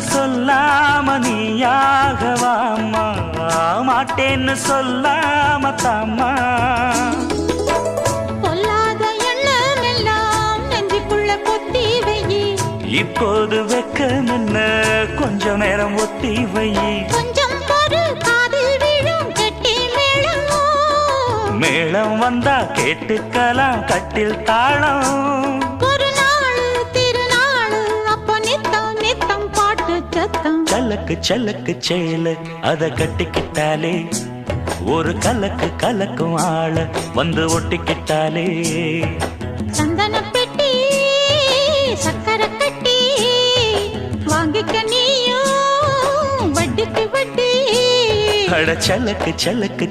சொல்லாம நீயாகவாமா, மாட்டேன்னு சொல்லாம தாமா. சொல்லாத எண்ணம் எல்லாம் நெஞ்சுக்குள்ள கொத்தி வையி, இப்போது வெக்கம் என்ன கொஞ்சம் நேரம் ஒத்தி வையி. கொஞ்சம் பொறு காதில் விழும் கெட்டி மேளம், மேளம் வந்தா கேட்டுக்கலாம் கட்டில் தாளம். ஒரு நாள் திருநாள் அப்ப நித்தம் நித்தம் பாட்டு சத்தம். சலக்கு சலக்கு சேல அத கட்டிக்கிட்டாலே, ஒரு கலக்கு கலக்கும் ஆள வந்து ஒட்டிக்கிட்டாலே. சந்தன பெட்டி சக்கரை கட்டி வாங்கிக்க நீயும் வட்டிக்கு வட்டி. அட சலக்கு சலக்கு